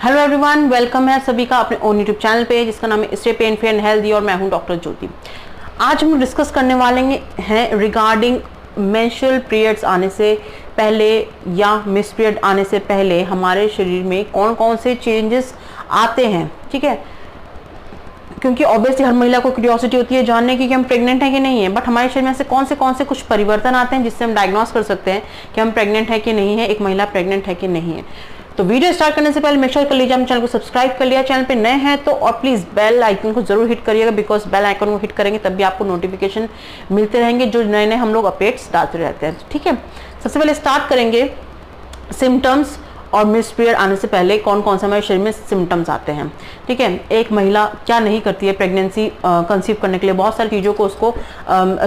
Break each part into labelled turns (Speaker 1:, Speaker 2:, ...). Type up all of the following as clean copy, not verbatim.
Speaker 1: Hello everyone, welcome है सभी का अपने ओन यूट्यूब चैनल पे जिसका नाम है stay pain free and healthy और मैं हूं डॉक्टर ज्योति। आज हम डिस्कस करने वाले हैं रिगार्डिंग मेंस्ट्रुअल पीरियड्स आने से पहले या मिस पीरियड आने से पहले हमारे शरीर में कौन कौन से चेंजेस आते हैं। ठीक है, क्योंकि ऑब्वियसली हर महिला को क्यूरियोसिटी होती है जानने की कि हम प्रेग्नेंट हैं कि नहीं है, बट हमारे शरीर में से कौन से कुछ परिवर्तन आते हैं जिससे हम डायग्नोस कर सकते हैं कि हम प्रेग्नेंट है कि नहीं है, एक महिला प्रेग्नेंट है कि नहीं है। तो वीडियो स्टार्ट करने से पहले मेक श्योर कर लीजिए हम चैनल को सब्सक्राइब कर लिया, चैनल पे नए हैं तो, और प्लीज बेल आइकन को जरूर हिट करिएगा, बिकॉज बेल आइकन को हिट करेंगे तब भी आपको नोटिफिकेशन मिलते रहेंगे जो नए नए हम लोग अपडेट्स डालते रहते हैं। ठीक है, सबसे पहले स्टार्ट करेंगे सिम्टम्स और मिस पीरियड आने से पहले कौन कौन से हमारे शरीर में सिम्टम्स आते हैं। ठीक है, एक महिला क्या नहीं करती है प्रेगनेंसी कंसीव करने के लिए, बहुत सारी चीज़ों को उसको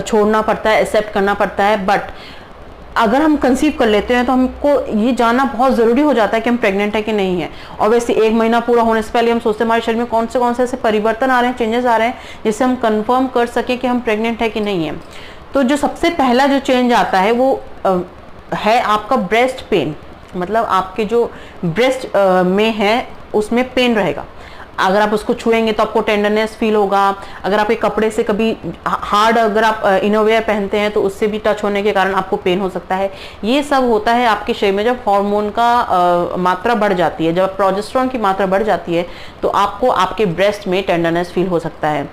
Speaker 1: छोड़ना पड़ता है, एक्सेप्ट करना पड़ता है, बट अगर हम कंसीव कर लेते हैं तो हमको ये जानना बहुत ज़रूरी हो जाता है कि हम प्रेग्नेंट है कि नहीं है। ऑब्वियसली एक महीना पूरा होने से पहले हम सोचते हैं हमारे शरीर में कौन से ऐसे परिवर्तन आ रहे हैं, चेंजेस आ रहे हैं जिससे हम कंफर्म कर सके कि हम प्रेग्नेंट है कि नहीं है। तो जो सबसे पहला जो चेंज आता है वो है आपका ब्रेस्ट पेन, मतलब आपके जो ब्रेस्ट में है उसमें पेन रहेगा। अगर आप उसको छुएंगे तो आपको टेंडरनेस फील होगा। अगर आपके कपड़े से कभी हार्ड अगर आप इनोवेयर पहनते हैं तो उससे भी टच होने के कारण आपको पेन हो सकता है। ये सब होता है आपके शरीर में जब हार्मोन का मात्रा बढ़ जाती है, जब प्रोजेस्टेरोन की मात्रा बढ़ जाती है तो आपको आपके ब्रेस्ट में टेंडरनेस फील हो सकता है।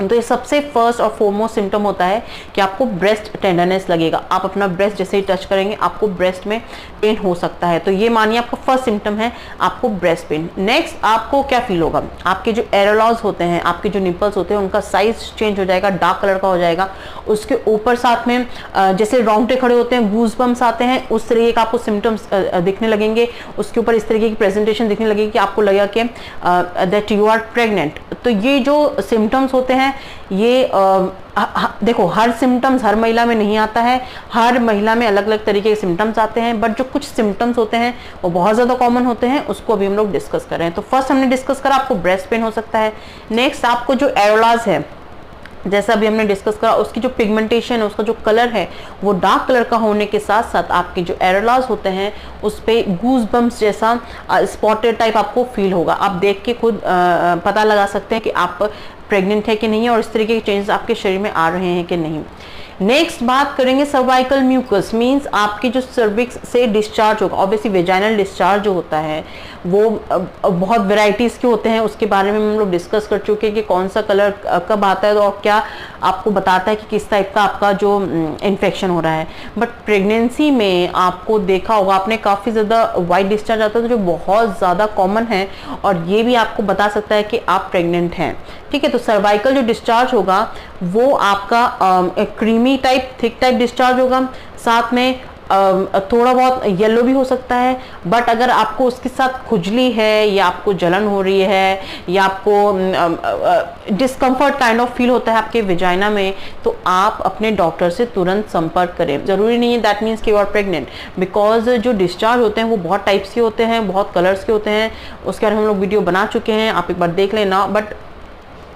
Speaker 1: तो ये सबसे फर्स्ट और फोरमोस्ट सिम्टम होता है कि आपको ब्रेस्ट टेंडरनेस लगेगा। आप अपना ब्रेस्ट जैसे ही टच करेंगे आपको ब्रेस्ट में पेन हो सकता है। तो ये मानिए आपका फर्स्ट सिम्टम है आपको ब्रेस्ट पेन। नेक्स्ट आपको क्या फील होगा, आपके जो एरोलॉज होते हैं, आपके जो निपल्स होते हैं उनका साइज चेंज हो जाएगा, डार्क कलर का हो जाएगा। उसके ऊपर साथ में जैसे रोंगटे खड़े होते हैं, गूज बम्स आते हैं, उस तरीके का आपको सिम्टम्स दिखने लगेंगे। उसके ऊपर इस तरीके की प्रेजेंटेशन दिखने लगेगी कि आपको लगेगा कि दैट यू आर प्रेग्नेंट। तो ये जो सिम्टम्स होते हैं ये देखो हर सिम्टम्स हर महिला में नहीं आता है, हर महिला में अलग अलग तरीके के सिम्टम्स आते हैं, बट जो कुछ सिम्टम्स होते हैं वो बहुत ज़्यादा कॉमन होते हैं, उसको अभी हम लोग डिस्कस कर रहे हैं। तो फर्स्ट हमने डिस्कस करा आपको ब्रेस्ट पेन हो सकता है। नेक्स्ट आपको जो एरोलाज है जैसा अभी हमने डिस्कस करा, उसकी जो पिगमेंटेशन है, उसका जो कलर है वो डार्क कलर का होने के साथ साथ आपके जो एरोलाज होते हैं उस पे गूज बम्स जैसा स्पॉटेड टाइप आपको फील होगा। आप देख के खुद पता लगा सकते हैं कि आप प्रेग्नेंट है कि नहीं है और इस तरीके के चेंजेस आपके शरीर में आ रहे हैं कि नहीं। नेक्स्ट बात करेंगे सर्वाइकल म्यूकस, मींस आपके जो सर्विक्स से डिस्चार्ज होगा। ऑब्वियसली वेजाइनल डिस्चार्ज जो होता है वो बहुत वेराइटीज़ के होते हैं, उसके बारे में हम लोग डिस्कस कर चुके हैं कि कौन सा कलर कब आता है और क्या आपको बताता है कि किस टाइप का आपका जो इन्फेक्शन हो रहा है। बट प्रेगनेंसी में आपको देखा होगा आपने काफ़ी ज़्यादा वाइट डिस्चार्ज आता है जो बहुत ज़्यादा कॉमन है और ये भी आपको बता सकता है कि आप प्रेग्नेंट हैं। ठीक है, तो सर्वाइकल जो डिस्चार्ज होगा वो आपका creamy type thick type discharge होगा, साथ में थोड़ा बहुत येलो भी हो सकता है। बट अगर आपको उसके साथ खुजली है या आपको जलन हो रही है या आपको डिस्कम्फर्ट काइंड ऑफ फील होता है आपके विजाइना में, तो आप अपने डॉक्टर से तुरंत संपर्क करें। ज़रूरी नहीं है दैट मीन्स कि यू आर प्रेग्नेंट, बिकॉज जो डिस्चार्ज होते हैं वो बहुत टाइप्स के होते हैं, बहुत कलर्स के होते हैं, उसके बारे में हम लोग वीडियो बना चुके हैं, आप एक बार देख लेना। बट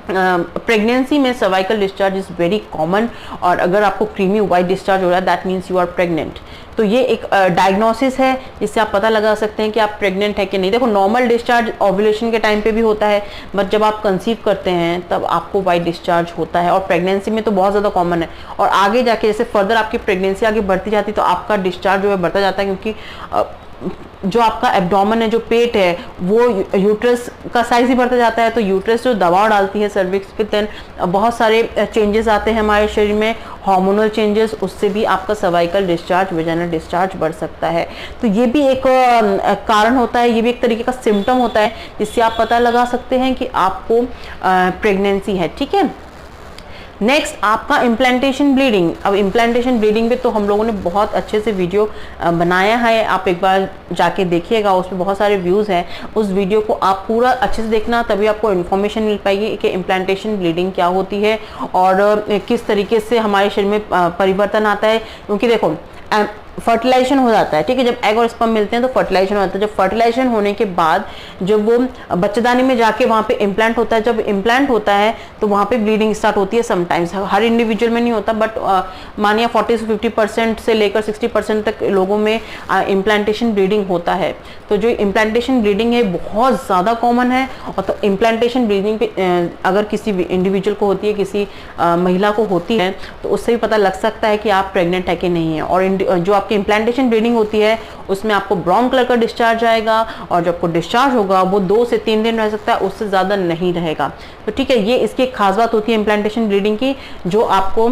Speaker 1: प्रेगनेंसी में cervical discharge is very common और अगर आपको क्रीमी वाइट डिस्चार्ज हो रहा है that means you are pregnant. तो ये एक डायग्नोसिस है जिससे आप पता लगा सकते हैं कि आप प्रेग्नेंट है कि नहीं। देखो नॉर्मल डिस्चार्ज ओव्यूलेशन के टाइम पे भी होता है, बट जब आप कंसीव करते हैं तब आपको वाइट डिस्चार्ज होता है और प्रेगनेंसी में तो बहुत ज़्यादा कॉमन है। और आगे जाके जैसे फर्दर आपकी प्रेगनेंसी आगे बढ़ती जाती तो आपका डिस्चार्ज जो है बढ़ता जाता है, क्योंकि जो आपका एब्डोमेन है, जो पेट है, वो यूट्रस का साइज ही बढ़ता जाता है। तो यूट्रस जो दबाव डालती है सर्विक्स पे, देन बहुत सारे चेंजेस आते हैं हमारे शरीर में, हार्मोनल चेंजेस, उससे भी आपका सर्वाइकल डिस्चार्ज वेजाइनल डिस्चार्ज बढ़ सकता है। तो ये भी एक कारण होता है, ये भी एक तरीके का सिम्टम होता है जिससे आप पता लगा सकते हैं कि आपको प्रेगनेंसी है। ठीक है, नेक्स्ट आपका इम्प्लांटेशन ब्लीडिंग। अब इम्प्लांटेशन ब्लीडिंग पे तो हम लोगों ने बहुत अच्छे से वीडियो बनाया है, आप एक बार जाके देखिएगा, उसमें बहुत सारे व्यूज़ हैं। उस वीडियो को आप पूरा अच्छे से देखना, तभी आपको इन्फॉर्मेशन मिल पाएगी कि इम्प्लांटेशन ब्लीडिंग क्या होती है और किस तरीके से हमारे शरीर में परिवर्तन आता है। क्योंकि देखो फर्टिलाइजेशन हो जाता है, ठीक है। जब एग और स्पर्म मिलते हैं तो फर्टिलाइजेशन हो जाता है। जब फर्टिलाइजेशन होने के बाद जब वो बच्चेदानी में जाके वहाँ पे इम्प्लांट होता है, जब इम्प्लांट होता है तो वहाँ पे ब्लीडिंग स्टार्ट होती है। समटाइम्स हर इंडिविजुअल में नहीं होता, बट मानिए 40 से 50% से लेकर 60% तक लोगों में इम्प्लांटेशन ब्लीडिंग होता है। तो जो इम्प्लांटेशन ब्लीडिंग है बहुत ज़्यादा कॉमन है। और तो इम्प्लांटेशन ब्लीडिंग पे अगर किसी इंडिविजुअल को होती है, किसी महिला को होती है, तो उससे भी पता लग सकता है कि आप प्रेग्नेंट है कि नहीं है। और जो आपकी इम्प्लांटेशन ब्लीडिंग होती है उसमें आपको ब्राउन कलर का डिस्चार्ज आएगा, और जब आपको डिस्चार्ज होगा वो 2 से 3 दिन रह सकता है, उससे ज़्यादा नहीं रहेगा। तो ठीक है, ये इसकी एक खास बात होती है इम्प्लांटेशन ब्लीडिंग की, जो आपको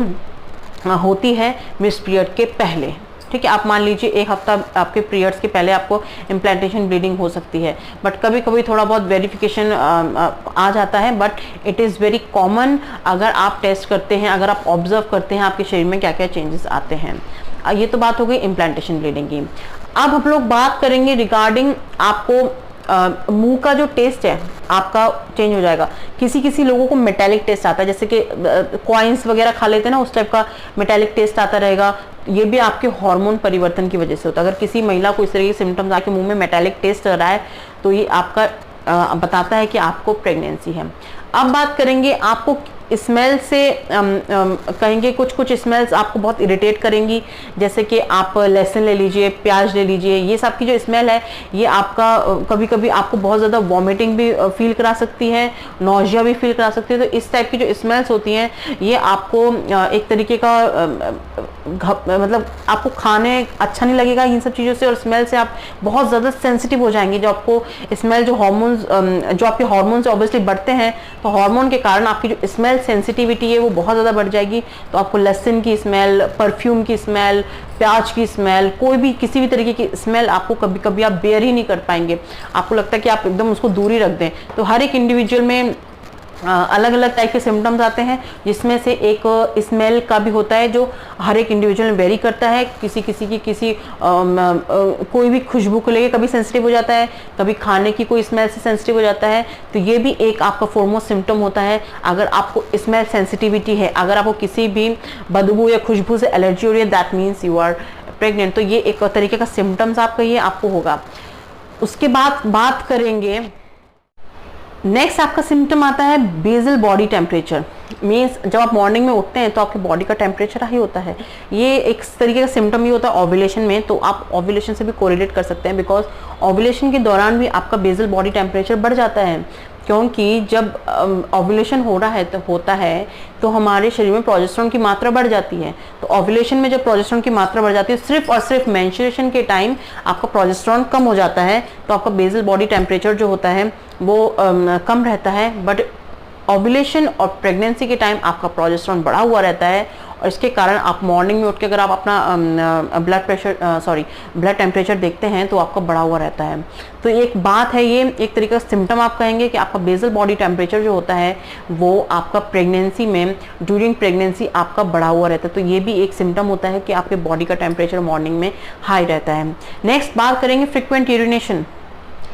Speaker 1: होती है मिस पीरियड के पहले। ठीक है, आप मान लीजिए 1 हफ्ता आपके पीरियड्स के पहले आपको इम्प्लांटेशन ब्लीडिंग हो सकती है, बट कभी कभी थोड़ा बहुत वेरिफिकेशन आ जाता है, but it is very common. अगर आप टेस्ट करते हैं, अगर आप ऑब्जर्व करते हैं आपके शरीर में क्या क्या चेंजेस आते हैं। ये तो बात हो गई इम्प्लांटेशन ब्लीडिंग की। अब हम लोग बात करेंगे रिगार्डिंग आपको मुंह का जो टेस्ट है आपका चेंज हो जाएगा। किसी किसी लोगों को मेटालिक टेस्ट आता है, जैसे कि कॉइन्स वगैरह खा लेते हैं ना, उस टाइप का मेटालिक टेस्ट आता रहेगा। ये भी आपके हार्मोन परिवर्तन की वजह से होता है। अगर किसी महिला को इस तरह के सिम्टम्स आके मुंह में मेटालिक टेस्ट आ रहा है तो ये आपका बताता है कि आपको प्रेगनेंसी है। अब बात करेंगे आपको स्मेल से, कहेंगे कुछ स्मेल्स आपको बहुत इरिटेट करेंगी, जैसे कि आप लहसुन ले लीजिए, प्याज ले लीजिए, ये सब की जो स्मेल है ये आपका कभी कभी आपको बहुत ज़्यादा वॉमिटिंग भी फील करा सकती है, नौजिया भी फील करा सकती है। तो इस टाइप की जो स्मेल्स होती हैं ये आपको एक तरीके का मतलब आपको खाने अच्छा नहीं लगेगा इन सब चीज़ों से, और स्मेल से आप बहुत ज़्यादा सेंसिटिव हो जाएंगे। जो आपको स्मेल, जो हार्मोन्स, जो आपके हार्मोन्स ऑब्वियसली बढ़ते हैं, तो हार्मोन के कारण आपकी जो स्मेल सेंसिटिविटी है वो बहुत ज़्यादा बढ़ जाएगी। तो आपको लहसुन की स्मेल, परफ्यूम की स्मेल, प्याज की स्मेल, कोई भी किसी भी तरीके की स्मेल आपको कभी कभी आप बेयर ही नहीं कर पाएंगे। आपको लगता है कि आप एकदम उसको दूर ही रख दें। तो हर एक इंडिविजुअल में अलग अलग टाइप के सिम्टम्स आते हैं, जिसमें से एक स्मेल का भी होता है जो हर एक इंडिविजुअल में वेरी करता है। किसी की कोई भी खुशबू को लेकर कभी सेंसिटिव हो जाता है, कभी खाने की कोई स्मेल से सेंसिटिव हो जाता है। तो ये भी एक आपका फोरमोस्ट सिम्टम होता है। अगर आपको स्मेल सेंसिटिविटी है, अगर आपको किसी भी बदबू या खुशबू से एलर्जी हो रही है, that means you are pregnant. तो ये एक तरीके का सिम्टम्स आपका ये आपको होगा। उसके बाद बात करेंगे, नेक्स्ट आपका सिम्टम आता है बेसल बॉडी टेम्परेचर। मीन्स जब आप मॉर्निंग में उठते हैं तो आपके बॉडी का टेम्परेचर हाई होता है। ये एक तरीके का सिम्टम ही होता है ओव्यूलेशन में। तो आप ओव्यूलेशन से भी कोरिलेट कर सकते हैं, बिकॉज ओव्यूलेशन के दौरान भी आपका बेसल बॉडी टेम्परेचर बढ़ जाता है, क्योंकि जब ओव्यूलेशन होता है तो हमारे शरीर में प्रोजेस्टेरोन की मात्रा बढ़ जाती है। तो ओव्यूलेशन में जब प्रोजेस्टेरोन की मात्रा बढ़ जाती है, सिर्फ और सिर्फ मेंस्ट्रुएशन के टाइम आपका प्रोजेस्टेरोन कम हो जाता है, तो आपका बेसल बॉडी टेम्परेचर जो होता है वो कम रहता है। बट ओव्यूलेशन और प्रेगनेंसी के टाइम आपका प्रोजेस्टेरोन बढ़ा हुआ रहता है, और इसके कारण आप मॉर्निंग में उठ के अगर आप अपना ब्लड टेम्परेचर देखते हैं तो आपका बढ़ा हुआ रहता है। तो एक बात है, ये एक तरीके का सिम्टम आप कहेंगे कि आपका बेसल बॉडी टेम्परेचर जो होता है वो आपका प्रेगनेंसी में, ड्यूरिंग प्रेगनेंसी आपका बढ़ा हुआ रहता है। तो ये भी एक सिम्टम होता है कि आपके बॉडी का टेम्परेचर मॉर्निंग में हाई रहता है। नेक्स्ट बात करेंगे फ्रिक्वेंट यूरिनेशन।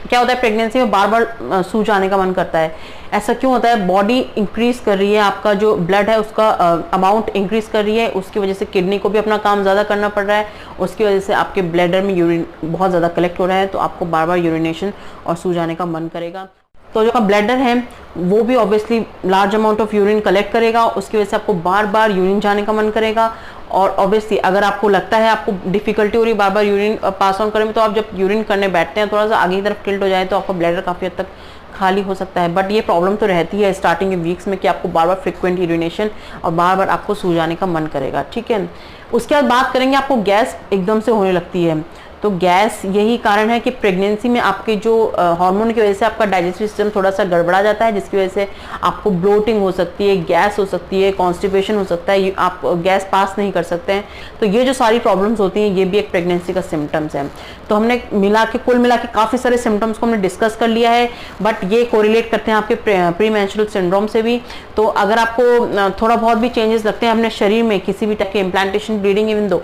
Speaker 1: क्या होता है, प्रेगनेंसी में बार बार सूज आने का मन करता है। ऐसा क्यों होता है? बॉडी इंक्रीज कर रही है, आपका जो ब्लड है उसका अमाउंट इंक्रीज कर रही है, उसकी वजह से किडनी को भी अपना काम ज़्यादा करना पड़ रहा है, उसकी वजह से आपके ब्लैडर में यूरिन बहुत ज़्यादा कलेक्ट हो रहा है, तो आपको बार बार यूरिनेशन और सूज आने का मन करेगा। तो जो ब्लैडर है वो भी obviously large amount of urine collect करेगा, उसकी वजह से आपको बार बार यूरिन जाने का मन करेगा। और ऑब्वियसली अगर आपको लगता है आपको डिफिकल्टी हो रही है बार बार यूरिन पास ऑन करने में, तो आप जब यूरिन करने बैठते हैं थोड़ा सा आगे की तरफ टिल्ट हो जाए तो आपका ब्लैडर काफ़ी हद तक खाली हो सकता है। बट ये प्रॉब्लम तो रहती है स्टार्टिंग के वीक्स में कि आपको बार बार फ्रिक्वेंट यूरिनेशन और बार बार आपको सो जाने का मन करेगा। ठीक है, उसके बाद बात करेंगे आपको गैस एकदम से होने लगती है। तो गैस यही कारण है कि प्रेगनेंसी में आपके जो हार्मोन की वजह से आपका डाइजेस्टिव सिस्टम थोड़ा सा गड़बड़ा जाता है, जिसकी वजह से आपको ब्लोटिंग हो सकती है, गैस हो सकती है, कॉन्स्टिपेशन हो सकता है, आप गैस पास नहीं कर सकते हैं। तो ये जो सारी प्रॉब्लम्स होती हैं ये भी एक प्रेगनेंसी का सिम्टम्स है। तो हमने कुल मिला के काफ़ी सारे सिम्टम्स को हमने डिस्कस कर लिया है, बट ये कोरिलेट करते हैं आपके प्री मेंस्ट्रुअल सिंड्रोम से भी। तो अगर आपको थोड़ा बहुत भी चेंजेस लगते हैं अपने शरीर में, किसी भी टाइप के इम्प्लांटेशन, ब्लीडिंग, इवन दो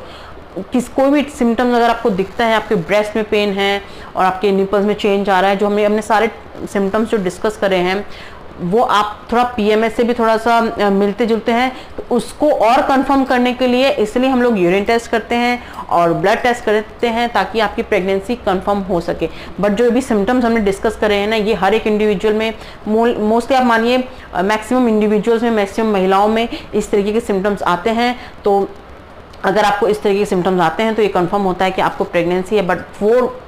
Speaker 1: कोई भी सिम्टम्स अगर आपको दिखता है, आपके ब्रेस्ट में पेन है और आपके निपल्स में चेंज आ रहा है, जो हमने सारे सिम्टम्स जो डिस्कस करे हैं, वो आप थोड़ा पीएमएस से भी थोड़ा सा मिलते जुलते हैं, तो उसको और कंफर्म करने के लिए इसलिए हम लोग यूरिन टेस्ट करते हैं और ब्लड टेस्ट करते हैं ताकि आपकी प्रेगनेंसी कंफर्म हो सके। बट जो भी सिम्टम्स हमने डिस्कस करे हैं ना, ये हर एक इंडिविजुअल में, मोस्टली आप मानिए मैक्सिमम इंडिविजुअल्स में, मैक्सिमम महिलाओं में इस तरीके के सिम्टम्स आते हैं। तो अगर आपको इस तरीके के सिम्टम्स आते हैं तो ये कंफर्म होता है कि आपको प्रेगनेंसी है। बट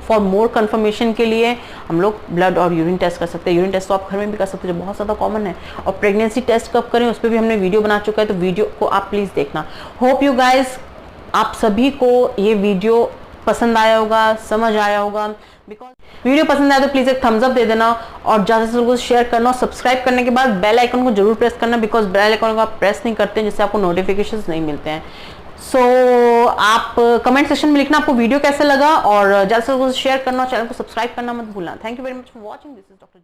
Speaker 1: फॉर मोर कंफर्मेशन के लिए हम लोग ब्लड और यूरिन टेस्ट कर सकते हैं। यूरिन टेस्ट तो आप घर में भी कर सकते हैं, जो बहुत ज़्यादा कॉमन है। और प्रेगनेंसी टेस्ट कब करें उस पर भी हमने वीडियो बना चुका है, तो वीडियो को आप प्लीज़ देखना। होप यू गाइज आप सभी को ये वीडियो पसंद आया होगा, समझ आया होगा। बिकॉज वीडियो पसंद आया तो प्लीज़ एक थम्स अप दे देना और ज़्यादा से ज़्यादा शेयर करना, और सब्सक्राइब करने के बाद बेल आइकन को जरूर प्रेस करना, बिकॉज बेल आइकन को आप प्रेस नहीं करते हैं जिससे आपको नोटिफिकेशंस नहीं मिलते हैं। सो आप कमेंट सेक्शन में लिखना आपको वीडियो कैसे लगा, और ज़्यादा से ज़्यादा शेयर करना और चैनल को सब्सक्राइब करना मत भूलना। Thank you very much for watching. This is doctor